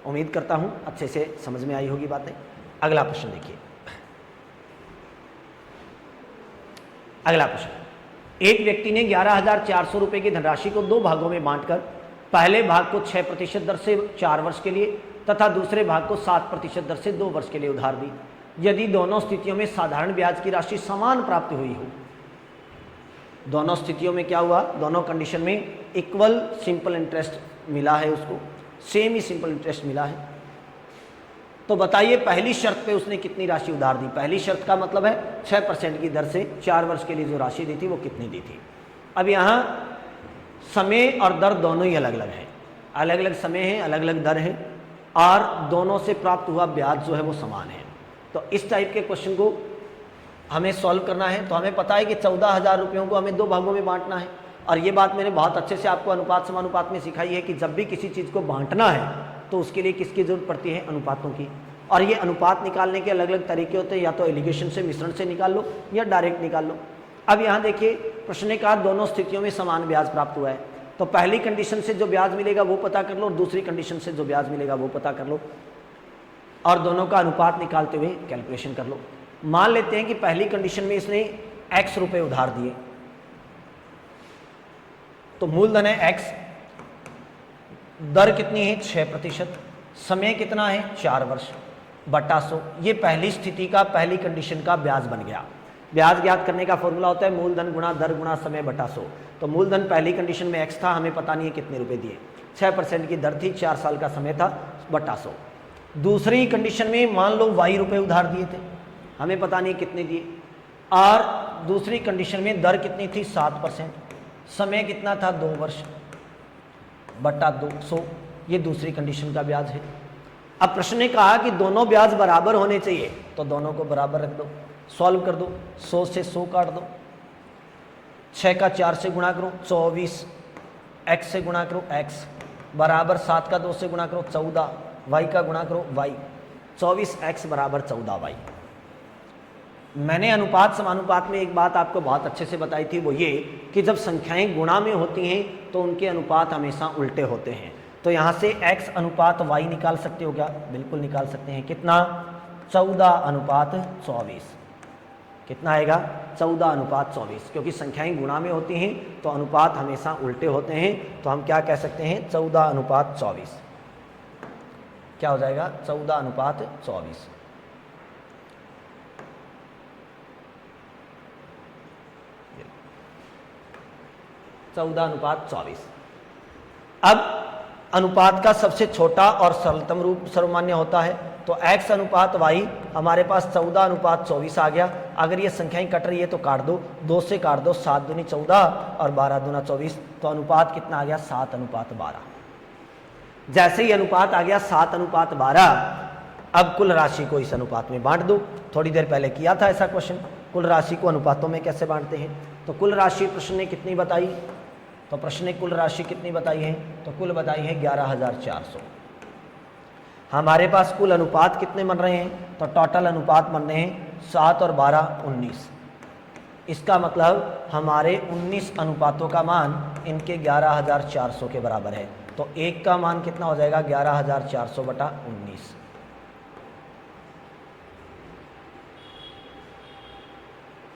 उम्मीद करता हूं अच्छे से समझ में आई होगी बातें। अगला प्रश्न देखिए। अगला प्रश्न, एक व्यक्ति ने 11,400 रुपए की धनराशि को 2 भागों में बांटकर पहले भाग को 6% दर से 4 वर्ष के लिए तथा दूसरे भाग को 7% दर से 2 वर्ष के लिए उधार दी। यदि दोनों स्थितियों में साधारण ब्याज की राशि समान प्राप्त हुई हो। दोनों स्थितियों में क्या हुआ? दोनों कंडीशन में इक्वल सिंपल इंटरेस्ट मिला है, उसको सेम ही सिंपल इंटरेस्ट मिला है। तो बताइए पहली शर्त पे उसने कितनी राशि उधार दी? पहली शर्त का मतलब है 6% की दर से 4 वर्ष के लिए जो राशि दी थी वो कितनी दी थी। अब यहाँ समय और दर दोनों ही अलग अलग हैं, अलग अलग समय है, अलग अलग दर है, और दोनों से प्राप्त हुआ ब्याज जो है वो समान है। तो इस टाइप के क्वेश्चन को हमें सॉल्व करना है। तो हमें पता है कि 14,000 रुपयों को हमें 2 भागों में बांटना है। और ये बात मैंने बहुत अच्छे से आपको अनुपात समानुपात में सिखाई है कि जब भी किसी चीज़ को बांटना है तो उसके लिए किसकी जरूरत पड़ती है? अनुपातों की। और ये अनुपात निकालने के अलग अलग तरीके होते हैं, या तो एलिगेशन से, मिश्रण से निकाल लो, या डायरेक्ट निकाल लो। अब यहाँ देखिए प्रश्न ने कहा दोनों स्थितियों में समान ब्याज प्राप्त हुआ है। तो पहली कंडीशन से जो ब्याज मिलेगा वो पता कर लो, और दूसरी कंडीशन से जो ब्याज मिलेगा वो पता कर लो, और दोनों का अनुपात निकालते हुए कैलकुलेशन कर लो। मान लेते हैं कि पहली कंडीशन में इसने x रुपए उधार दिए, तो मूलधन है x, दर कितनी है? 6%, समय कितना है? 4 वर्ष बटा 100। ये पहली स्थिति का, पहली कंडीशन का ब्याज बन गया। ब्याज ज्ञात करने का फॉर्मूला होता है मूलधन गुणा दर गुणा समय बटा 100। तो मूलधन पहली कंडीशन में x था, हमें पता नहीं है कितने रुपए दिए, 6% की दर थी, 4 साल का समय था, बटा 100। दूसरी कंडीशन में मान लो y रुपए उधार दिए थे, हमें पता नहीं कितने दिए, और दूसरी कंडीशन में दर कितनी थी? 7%, समय कितना था? 2 वर्ष बटा 200। ये दूसरी कंडीशन का ब्याज है। अब प्रश्न ने कहा कि दोनों ब्याज बराबर होने चाहिए, तो दोनों को बराबर रख दो, सॉल्व कर दो। 100 से 100 काट दो, 6 का 4 से गुणा करो 24, x से गुणा करो x, बराबर 7 का 2 से गुणा करो 14, y का गुणा करो y, 24x बराबर 14y। मैंने अनुपात समानुपात में एक बात आपको बहुत अच्छे से बताई थी, वो ये कि जब संख्याएं गुणा में होती हैं तो उनके अनुपात हमेशा उल्टे होते हैं। तो यहाँ से x अनुपात y निकाल सकते हो क्या? बिल्कुल निकाल सकते हैं। कितना? 14:24। कितना आएगा? 14:24। क्योंकि संख्याएं गुणा में होती हैं तो अनुपात हमेशा उल्टे होते हैं। तो हम क्या कह सकते हैं? 14:24। क्या हो जाएगा? 14:24। अब अनुपात का सबसे छोटा और सरलतम रूप सर्वमान्य होता है। तो x अनुपात y हमारे पास 14 अनुपात 24 आ गया। अगर ये संख्याएं कट रही है तो काट दो, 2 से काट दो, 7 दूनी 14 और 12 दूना 24, तो अनुपात कितना आ गया 7 अनुपात 12। जैसे ही अनुपात आ गया 7 अनुपात 12, अब कुल राशि को इस अनुपात में बांट दो। थोड़ी देर पहले किया था ऐसा क्वेश्चन, कुल राशि को अनुपातों में कैसे बांटते हैं। तो कुल राशि प्रश्न ने कितनी बताई, तो प्रश्न ने कुल राशि कितनी बताई है, तो कुल बताई है 11,400। हमारे पास कुल अनुपात कितने बन रहे हैं, तो टोटल अनुपात बन रहे हैं 7 और 12 19। इसका मतलब हमारे 19 अनुपातों का मान इनके 11,400 के बराबर है। तो एक का मान कितना हो जाएगा 11,400 बटा 19।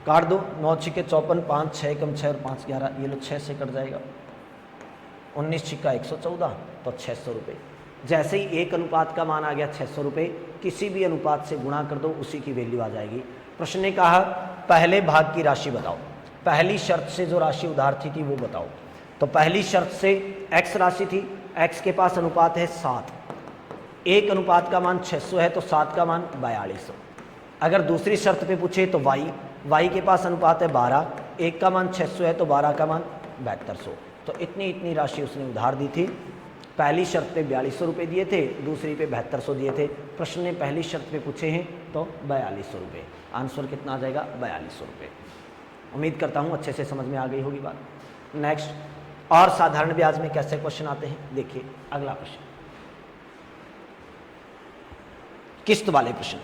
काट दो, 9 छिके 54, 5 6 कम 6 और 5 11, ये लो 6 से कट जाएगा। 19 छिक्का 114, तो 600 रुपये। जैसे ही एक अनुपात का मान आ गया 600 रुपये, किसी भी अनुपात से गुणा कर दो, उसी की वैल्यू आ जाएगी। प्रश्न ने कहा पहले भाग की राशि बताओ, पहली शर्त से जो राशि उधार थी वो बताओ। तो पहली शर्त से x राशि थी, x के पास अनुपात है 7, एक अनुपात का मान 600 है तो 7 का मान 4200। अगर दूसरी शर्त पे पूछे तो y के पास अनुपात है 12, एक का मान 600 है तो 12 का मान 7200। तो इतनी राशि उसने उधार दी थी। पहली शर्त पे 4200 रुपये दिए थे, दूसरी पे 7200 दिए थे। प्रश्न ने पहली शर्त पे पूछे हैं तो 4200 रुपये। आंसर कितना आ जाएगा 4200 रुपये। उम्मीद करता हूँ अच्छे से समझ में आ गई होगी बात। नेक्स्ट, और साधारण ब्याज में कैसे क्वेश्चन आते हैं, देखिए अगला प्रश्न, किस्त वाले प्रश्न।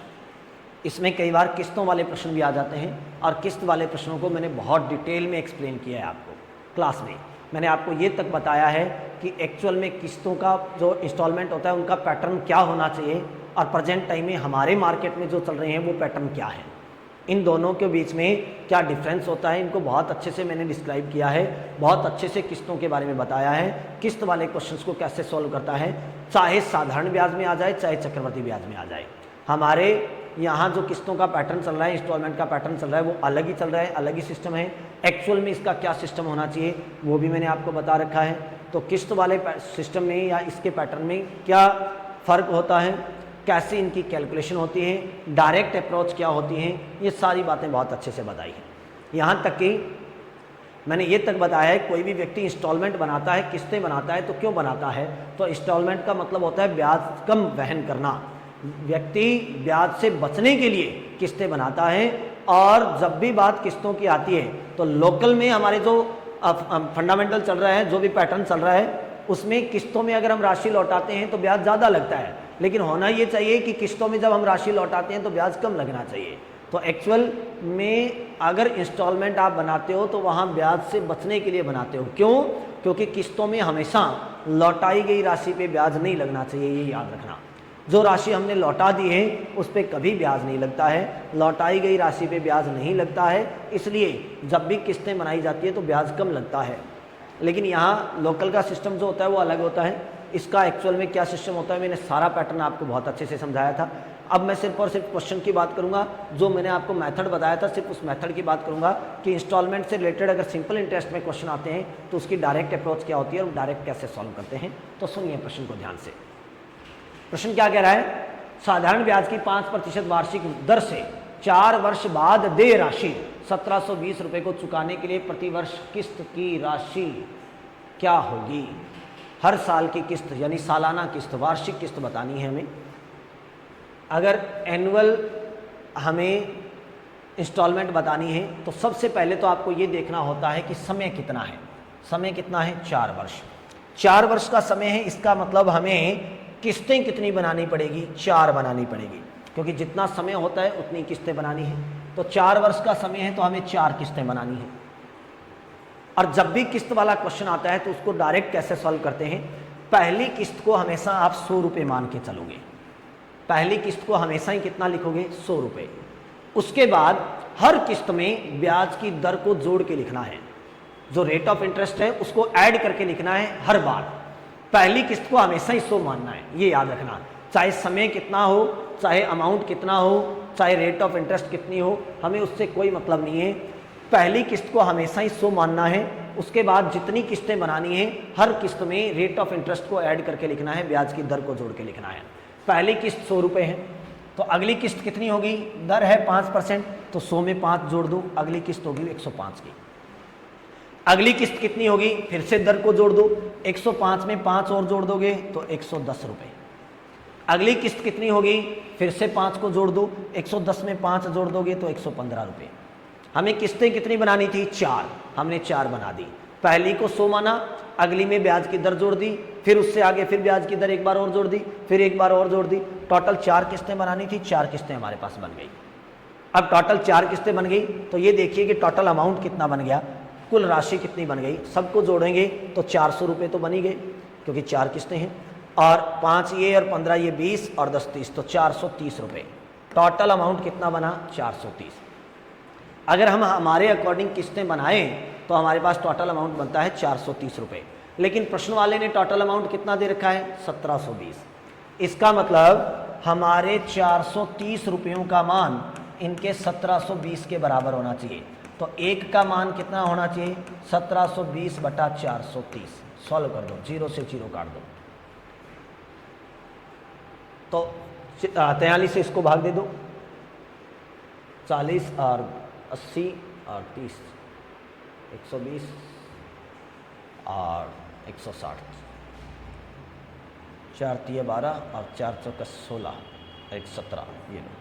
इसमें कई बार किस्तों वाले प्रश्न भी आ जाते हैं, और किस्त वाले प्रश्नों को मैंने बहुत डिटेल में एक्सप्लेन किया है आपको क्लास में। मैंने आपको ये तक बताया है कि एक्चुअल में किस्तों का जो इंस्टॉलमेंट होता है उनका पैटर्न क्या होना चाहिए, और प्रेजेंट टाइम में हमारे मार्केट में जो चल रहे हैं वो पैटर्न क्या है, इन दोनों के बीच में क्या डिफरेंस होता है, इनको बहुत अच्छे से मैंने डिस्क्राइब किया है। बहुत अच्छे से किस्तों के बारे में बताया है, किस्त वाले क्वेश्चंस को कैसे सॉल्व करता है, चाहे साधारण ब्याज में आ जाए चाहे चक्रवर्ती ब्याज में आ जाए। हमारे यहाँ जो किस्तों का पैटर्न चल रहा है, इंस्टॉलमेंट का पैटर्न चल रहा है, वो अलग ही चल रहा है, अलग ही सिस्टम है। एक्चुअल में इसका क्या सिस्टम होना चाहिए वो भी मैंने आपको बता रखा है। तो किस्त वाले सिस्टम में या इसके पैटर्न में क्या फ़र्क होता है, कैसे इनकी कैलकुलेशन होती है, डायरेक्ट अप्रोच क्या होती हैं, ये सारी बातें बहुत अच्छे से बताई हैं। यहाँ तक कि मैंने ये तक बताया है कोई भी व्यक्ति इंस्टॉलमेंट बनाता है, किस्तें बनाता है, तो क्यों बनाता है, तो इंस्टॉलमेंट का मतलब होता है ब्याज कम वहन करना। व्यक्ति ब्याज से बचने के लिए किस्तें बनाता है, और जब भी बात किस्तों की आती है तो लोकल में हमारे जो फंडामेंटल चल रहा है, जो भी पैटर्न चल रहा है, उसमें किस्तों में अगर हम राशि लौटाते हैं तो ब्याज ज़्यादा लगता है, लेकिन होना ये चाहिए कि किस्तों में जब हम राशि लौटाते हैं तो ब्याज कम लगना चाहिए। तो एक्चुअल में अगर इंस्टॉलमेंट आप बनाते हो तो वहाँ ब्याज से बचने के लिए बनाते हो। क्यों? क्योंकि किस्तों में हमेशा लौटाई गई राशि पे ब्याज नहीं लगना चाहिए, ये याद रखना। जो राशि हमने लौटा दी है उस पर कभी ब्याज नहीं लगता है, लौटाई गई राशि पे ब्याज नहीं लगता है, इसलिए जब भी किस्तें बनाई जाती है तो ब्याज कम लगता है। लेकिन यहाँ लोकल का सिस्टम जो होता है वो अलग होता है। इसका एक्चुअल में क्या सिस्टम होता है मैंने सारा पैटर्न आपको बहुत अच्छे से समझाया था। अब मैं सिर्फ और सिर्फ क्वेश्चन की बात करूंगा, जो मैंने आपको मेथड बताया था सिर्फ उस मेथड की बात करूंगा कि इंस्टॉलमेंट से रिलेटेड अगर सिंपल इंटरेस्ट में क्वेश्चन आते हैं तो उसकी डायरेक्ट अप्रोच क्या होती है और डायरेक्ट कैसे सॉल्व करते हैं। तो सुनिए प्रश्न को ध्यान से। प्रश्न क्या कह रहा है, साधारण ब्याज की 5% वार्षिक दर से 4 वर्ष बाद देय राशि 1720 रुपये को चुकाने के लिए प्रतिवर्ष किस्त की राशि क्या होगी। हर साल की किस्त यानी सालाना किस्त, वार्षिक किस्त बतानी है हमें। अगर एनुअल हमें इंस्टॉलमेंट बतानी है तो सबसे पहले तो आपको ये देखना होता है कि समय कितना है। समय कितना है? 4 वर्ष। 4 वर्ष का समय है, इसका मतलब हमें किस्तें कितनी बनानी पड़ेगी? 4 बनानी पड़ेगी, क्योंकि जितना समय होता है उतनी किस्तें बनानी है। तो 4 वर्ष का समय है तो हमें 4 किस्तें बनानी है। और जब भी किस्त वाला क्वेश्चन आता है तो उसको डायरेक्ट कैसे सॉल्व करते हैं, पहली किस्त को हमेशा आप 100 रुपये मान के चलोगे। पहली किस्त को हमेशा ही कितना लिखोगे? 100 रुपये। उसके बाद हर किस्त में ब्याज की दर को जोड़ के लिखना है, जो रेट ऑफ इंटरेस्ट है उसको ऐड करके लिखना है हर बार। पहली किस्त को हमेशा ही 100 मानना है, ये याद रखना। चाहे समय कितना हो, चाहे अमाउंट कितना हो, चाहे रेट ऑफ इंटरेस्ट कितनी हो, हमें उससे कोई मतलब नहीं है। पहली किस्त को हमेशा ही 100 मानना है उसके बाद जितनी किस्तें बनानी है हर किस्त में रेट ऑफ इंटरेस्ट को ऐड करके लिखना है, ब्याज की दर को जोड़ के लिखना है। पहली किस्त 100 रुपये है तो अगली किस्त कितनी होगी, दर है 5%, तो 100 में 5 जोड़ दो, अगली किस्त होगी 105 की। अगली किस्त कितनी होगी, फिर से दर को जोड़ दो, 105 में 5 और जोड़ दोगे तो 110 रुपये। अगली किस्त कितनी होगी, फिर से 5 को जोड़ दो, 110 में 5 जोड़ दोगे तो 115 रुपये। हमें किस्तें कितनी बनानी थी, 4, हमने 4 बना दी। पहली को 100 माना, अगली में ब्याज की दर जोड़ दी, फिर उससे आगे फिर ब्याज की दर एक बार और जोड़ दी, फिर एक बार और जोड़ दी। टोटल 4 किस्तें बनानी थी, 4 किस्तें हमारे पास बन गई। अब टोटल 4 किस्तें बन गई तो ये देखिए कि टोटल अमाउंट कितना बन गया, कुल राशि कितनी बन गई। सबको जोड़ेंगे तो 400 रुपये तो बन ही गए क्योंकि 4 किस्तें हैं, और 5 ये और 15 ये 20 और 10 30, तो 430 रुपये। टोटल अमाउंट कितना बना, 430। अगर हम हमारे अकॉर्डिंग किस्तें बनाएं तो हमारे पास टोटल अमाउंट बनता है 430 रुपये। लेकिन प्रश्न वाले ने टोटल अमाउंट कितना दे रखा है, 1720। इसका मतलब हमारे 430 रुपयों का मान इनके 1720 के बराबर होना चाहिए। तो एक का मान कितना होना चाहिए, 1720 बटा 430। सॉल्व कर दो, 0 से 0 काट दो, तो 43 से इसको भाग दे दो, 40 और 80 और 30, 120 और 160, 4 तिये 12 और 4 चौका 16, 1 17, ये लो,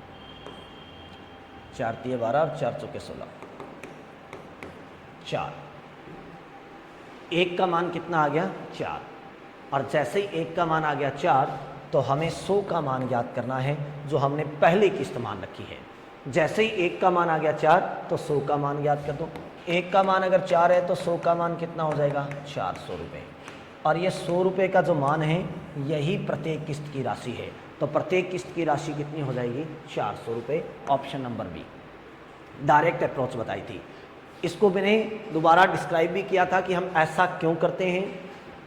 4 तिये 12 और 4 चौके 16, 4। एक का मान कितना आ गया, 4। और जैसे ही एक का मान आ गया 4 तो हमें 100 का मान ज्ञात करना है जो हमने पहले किस्त मान रखी है। जैसे ही एक का मान आ गया 4 तो 100 का मान ज्ञात कर दो। एक का मान अगर 4 है तो 100 का मान कितना हो जाएगा, 400 रुपये। और ये 100 रुपये का जो मान है यही प्रत्येक किस्त की राशि है। तो प्रत्येक किस्त की राशि कितनी हो जाएगी, 400 रुपये। Option number B direct approach बताई थी। इसको मैंने दोबारा डिस्क्राइब भी किया था कि हम ऐसा क्यों करते हैं,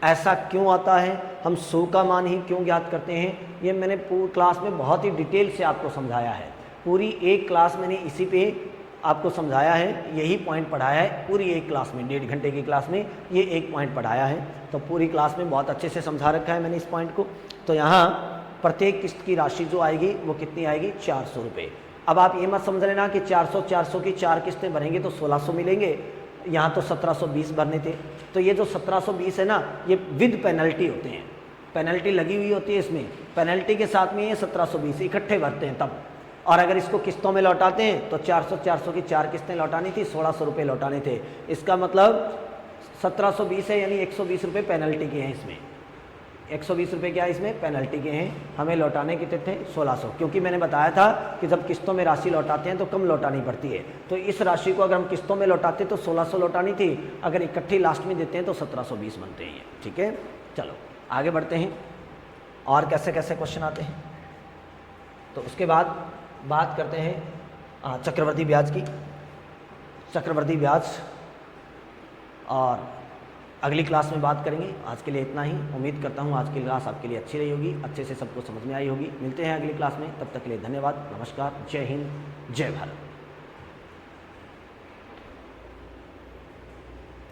ऐसा क्यों आता है, हम 100 का मान ही क्यों ज्ञात करते हैं। ये मैंने पूरी क्लास में बहुत ही डिटेल से आपको समझाया है। पूरी एक क्लास मैंने इसी पे आपको समझाया है, यही पॉइंट पढ़ाया है पूरी एक क्लास में, 1.5 घंटे की क्लास में ये एक पॉइंट पढ़ाया है। तो पूरी क्लास में बहुत अच्छे से समझा रखा है मैंने इस पॉइंट को। तो यहाँ प्रत्येक किस्त की राशि जो आएगी वो कितनी आएगी, 400 रुपये। अब आप ये मत समझ लेना कि 400 की 4 किस्तें भरेंगे तो 1600 मिलेंगे, यहाँ तो 1720 भरने थे। तो ये जो 1720 है ना, ये विद पेनल्टी होते हैं, पेनल्टी लगी हुई होती है इसमें, पेनल्टी के साथ में ये 1720 इकट्ठे भरते हैं तब। और अगर इसको किस्तों में लौटाते हैं तो 400 की 4 किस्तें लौटानी थी, 1600 रुपये लौटाने थे। इसका मतलब 1720 है, यानी 120 रुपये पेनल्टी के हैं इसमें, 120 रुपये क्या इसमें पेनल्टी के हैं। हमें लौटाने कितने थे, 1600, क्योंकि मैंने बताया था कि जब किस्तों में राशि लौटाते हैं तो कम लौटानी पड़ती है। तो इस राशि को अगर हम किस्तों में लौटाते तो 1600 लौटानी थी, अगर इकट्ठी लास्ट में देते हैं तो 1720 बनते हैं। ठीक है, चलो आगे बढ़ते हैं और कैसे कैसे क्वेश्चन आते हैं। तो उसके बाद बात करते हैं चक्रवर्ती ब्याज की। चक्रवर्ती ब्याज और अगली क्लास में बात करेंगे। आज के लिए इतना ही। उम्मीद करता हूँ आज की क्लास आपके लिए अच्छी रही होगी, अच्छे से सबको समझ में आई होगी। मिलते हैं अगली क्लास में, तब तक के लिए धन्यवाद, नमस्कार, जय हिंद, जय भारत।